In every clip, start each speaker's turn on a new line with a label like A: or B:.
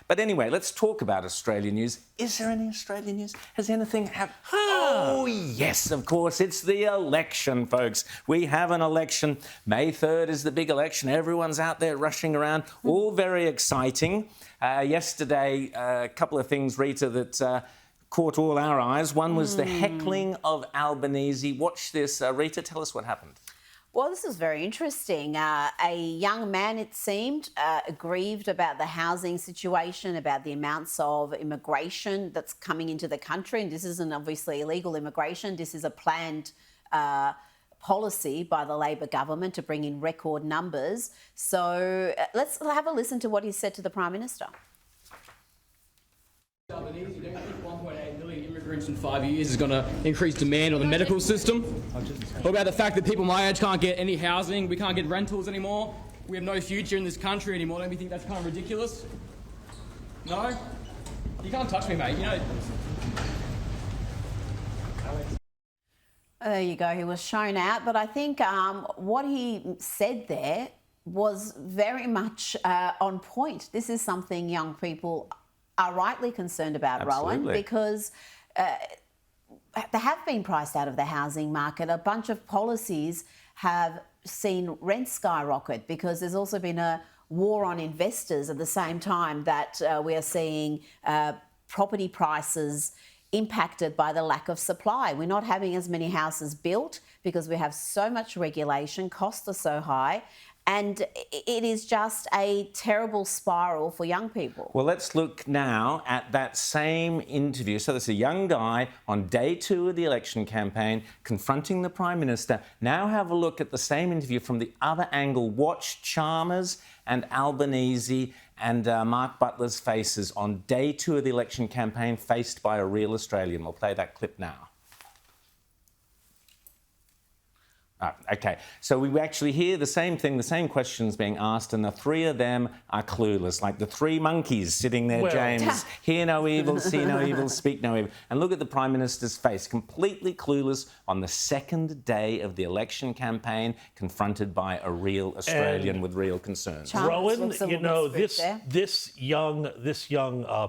A: But anyway, let's talk about Australian news. Is there any Australian news? Has anything happened? Oh, yes, of course. It's the election, folks. We have an election. May 3rd is the big election. Everyone's out there rushing around. All very exciting. Yesterday, a couple of things, Rita, that caught all our eyes. One was the heckling of Albanese. Watch this. Rita, tell us what happened.
B: Well, this is very interesting. A young man, it seemed, aggrieved about the housing situation, about the amounts of immigration that's coming into the country. And this isn't obviously illegal immigration. This is a planned policy by the Labor government to bring in record numbers. So let's have a listen to what he said to the Prime Minister.
C: Albanese, you don't think 1.8 million immigrants in 5 years is going to increase demand on the medical system? What about the fact that people my age can't get any housing, we can't get rentals anymore, we have no future in this country anymore? Don't you think that's kind of ridiculous? No? You can't touch me, mate, you know.
B: There you go, he was shown out. But I think what he said there was very much on point. This is something young people are rightly concerned about,
A: Absolutely.
B: Rowan, because they have been priced out of the housing market. A bunch of policies have seen rents skyrocket because there's also been a war on investors at the same time that we are seeing property prices impacted by the lack of supply. We're not having as many houses built because we have so much regulation, costs are so high, and it is just a terrible spiral for young people.
A: Well, let's look now at that same interview. So there's a young guy on day 2 of the election campaign confronting the Prime Minister. Now have a look at the same interview from the other angle. Watch Chalmers and Albanese and Mark Butler's faces on day 2 of the election campaign, faced by a real Australian. We'll play that clip now. OK, so we actually hear the same thing, the same questions being asked, and the three of them are clueless, like the three monkeys sitting there, James. Hear no evil, see no evil, speak no evil. And look at the Prime Minister's face, completely clueless on the second day of the election campaign, confronted by a real Australian with real concerns.
D: Rowan, you know, this young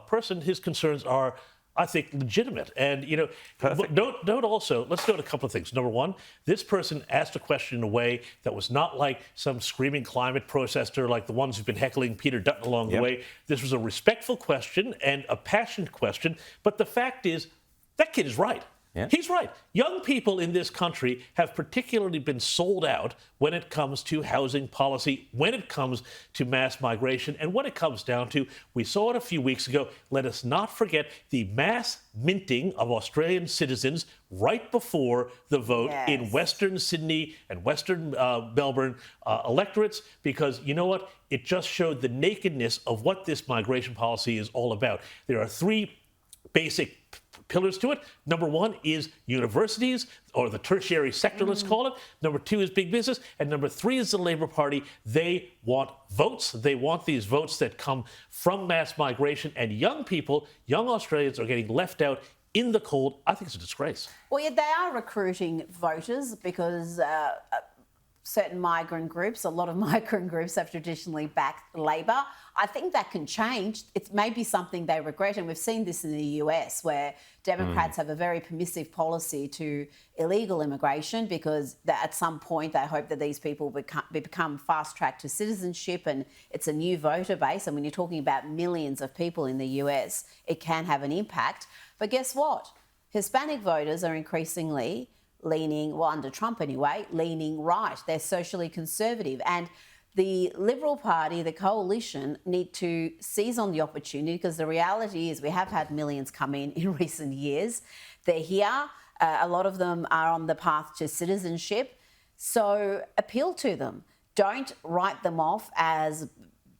D: person, his concerns are, I think, legitimate. And, you know, note also, let's note a couple of things. Number one, this person asked a question in a way that was not like some screaming climate protester like the ones who've been heckling Peter Dutton along the way. This was a respectful question and a passionate question. But the fact is, that kid is right. Yeah. He's right. Young people in this country have particularly been sold out when it comes to housing policy, when it comes to mass migration, and when it comes down to, we saw it a few weeks ago, let us not forget the mass minting of Australian citizens right before the vote in Western Sydney and Western Melbourne electorates, because you know what? It just showed the nakedness of what this migration policy is all about. There are three basic pillars to it. Number one is universities, or the tertiary sector, let's call it. Number two is big business. And number three is the Labor Party. They want votes. They want these votes that come from mass migration. And young people, young Australians, are getting left out in the cold. I think it's a disgrace.
B: Well, yeah, they are recruiting voters because certain migrant groups, a lot of migrant groups have traditionally backed Labor. I think that can change. It may be something they regret, and we've seen this in the US where Democrats have a very permissive policy to illegal immigration because at some point they hope that these people become fast-tracked to citizenship, and it's a new voter base. And when you're talking about millions of people in the US, it can have an impact. But guess what? Hispanic voters are increasingly leaning, well, under Trump anyway, leaning right. They're socially conservative. And the Liberal Party, the coalition, need to seize on the opportunity, because the reality is we have had millions come in recent years. They're here. A lot of them are on the path to citizenship. So appeal to them. Don't write them off as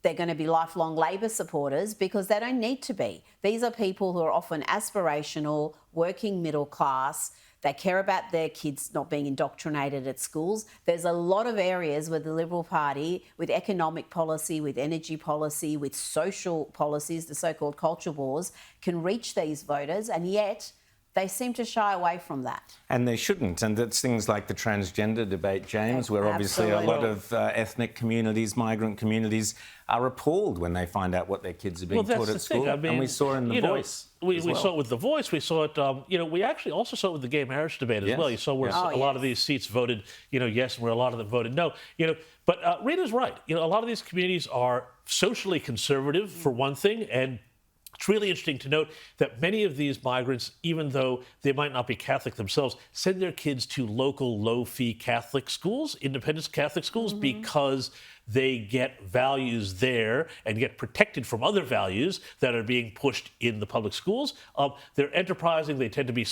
B: they're going to be lifelong Labor supporters, because they don't need to be. These are people who are often aspirational, working middle class. They care about their kids not being indoctrinated at schools. There's a lot of areas where the Liberal Party, with economic policy, with energy policy, with social policies, the so-called culture wars, can reach these voters, and yet they seem to shy away from that.
A: And they shouldn't. And it's things like the transgender debate, James, where obviously a lot of ethnic communities, migrant communities, are appalled when they find out what their kids are being taught at school.
D: I mean,
A: and we saw in The Voice.
D: We saw it with The Voice. We saw it, we actually also saw it with the gay marriage debate as well. You saw where a lot of these seats voted, yes, and where a lot of them voted no. But Rita's right. A lot of these communities are socially conservative, for one thing, and it's really interesting to note that many of these migrants, even though they might not be Catholic themselves, send their kids to local low-fee Catholic schools, independent Catholic schools, because they get values there and get protected from other values that are being pushed in the public schools. They're enterprising. They tend to be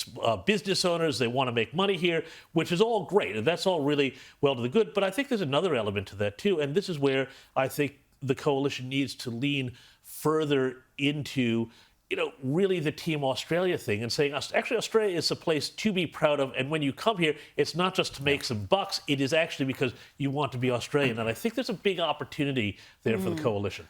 D: business owners. They want to make money here, which is all great. And that's all really well to the good. But I think there's another element to that, too. And this is where I think the coalition needs to lean further into, really the Team Australia thing and saying, actually, Australia is a place to be proud of. And when you come here, it's not just to make some bucks. It is actually because you want to be Australian. And I think there's a big opportunity there for the coalition.